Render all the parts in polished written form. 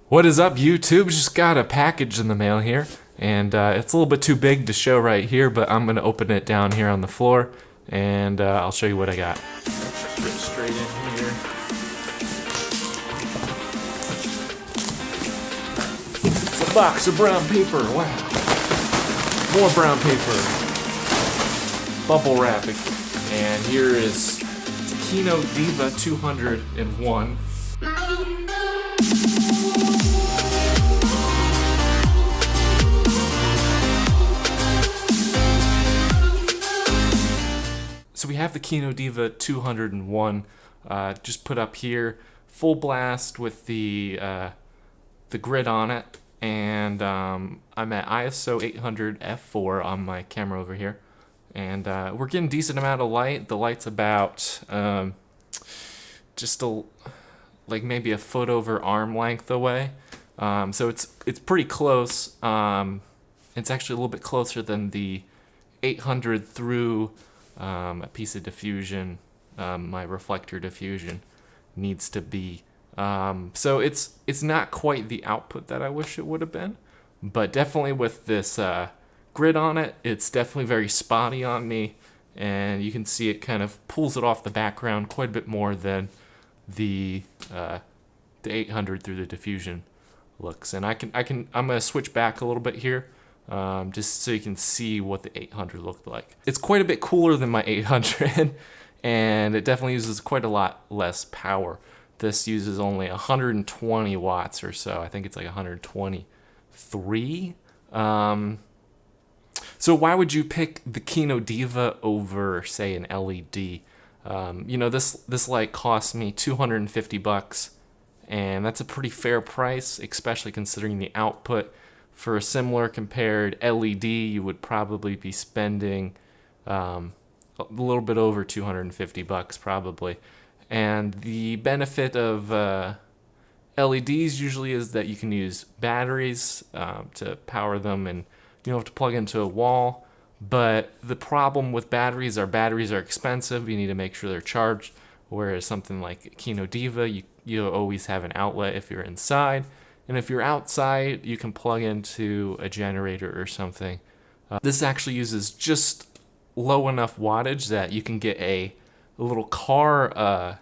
What is up, YouTube? Just got a package in the mail here, and it's a little bit too big to show right here, but I'm gonna open it down here on the floor, and I'll show you what I got. Just get straight in here. It's a box of brown paper. Wow, more brown paper. Bubble wrapping, and here is Kino Diva 201. So we have the Kino Diva 201 just put up here, full blast with the grid on it, and I'm at ISO 800 f4 on my camera over here, and we're getting a decent amount of light. The light's about just like maybe a foot over arm length away, so it's pretty close. It's actually a little bit closer than the 800 through a piece of diffusion, my reflector diffusion needs to be. So it's not quite the output that I wish it would have been, but definitely with this grid on it, it's definitely very spotty on me, and you can see it kind of pulls it off the background quite a bit more than the 800 through the diffusion looks. And I'm gonna switch back a little bit here. Just so you can see what the 800 looked like. It's quite a bit cooler than my 800, and it definitely uses quite a lot less power. This uses only 120 watts or so. I think it's like 123. So why would you pick the Kino Diva over, say, an LED? This light cost me $250, and that's a pretty fair price, especially considering the output. For a similar compared LED, you would probably be spending a little bit over $250 probably. And the benefit of LEDs usually is that you can use batteries to power them, and you don't have to plug into a wall. But the problem with batteries are expensive. You need to make sure they're charged. Whereas something like Kino Diva, you always have an outlet if you're inside. And if you're outside, you can plug into a generator or something. This actually uses just low enough wattage that you can get a little car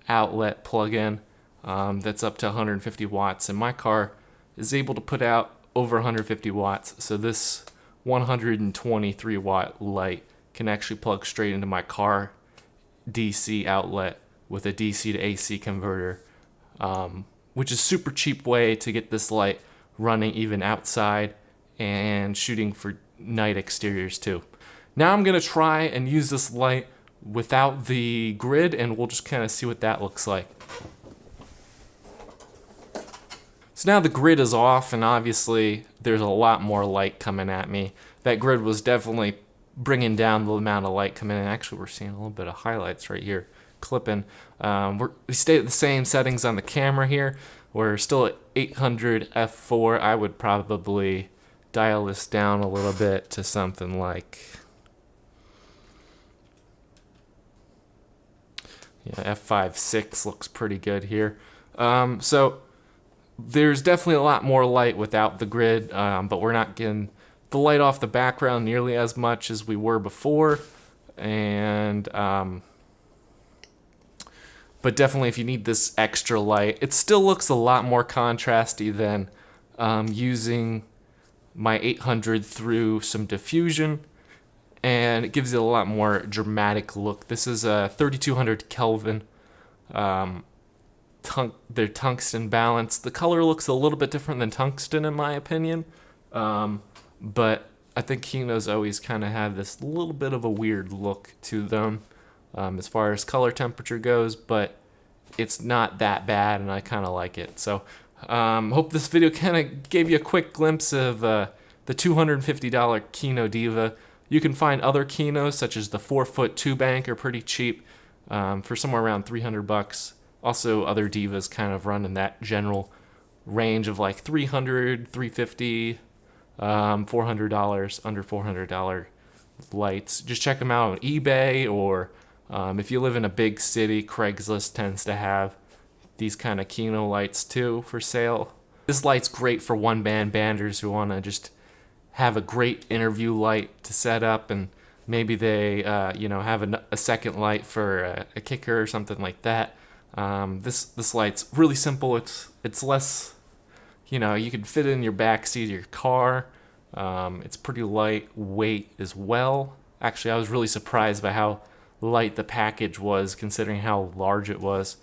outlet plug-in that's up to 150 watts. And my car is able to put out over 150 watts. So this 123 watt light can actually plug straight into my car DC outlet with a DC to AC converter. Which is a super cheap way to get this light running even outside and shooting for night exteriors too. Now I'm going to try and use this light without the grid, and we'll just kind of see what that looks like. So now the grid is off, and obviously there's a lot more light coming at me. That grid was definitely bringing down the amount of light coming in. Actually, we're seeing a little bit of highlights right here. Clipping. We stay at the same settings on the camera here. We're still at 800 f4. I would probably dial this down a little bit to something like f5.6 looks pretty good here. So there's definitely a lot more light without the grid, but we're not getting the light off the background nearly as much as we were before. And but definitely if you need this extra light, it still looks a lot more contrasty than using my 800 through some diffusion, and it gives you a lot more dramatic look. This is a 3200 Kelvin, they're tungsten balanced. The color looks a little bit different than tungsten in my opinion, but I think Kino's always kind of had this little bit of a weird look to them. As far as color temperature goes, but it's not that bad, and I kind of like it. So hope this video kind of gave you a quick glimpse of the $250 Kino Diva. You can find other Kinos, such as the 4-foot 2-bank, are pretty cheap for somewhere around $300. Also, other Divas kind of run in that general range of like $300, $350, $400, under $400 lights. Just check them out on eBay, or if you live in a big city, Craigslist tends to have these kind of Kino lights too for sale. This light's great for one-band banders who want to just have a great interview light to set up, and maybe they have a second light for a kicker or something like that. This light's really simple. It's less, you can fit it in your back seat of your car. It's pretty lightweight as well. Actually, I was really surprised by how light the package was considering how large it was.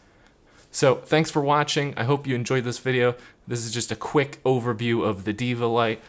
So thanks for watching. I hope you enjoyed this video. This is just a quick overview of the Diva light.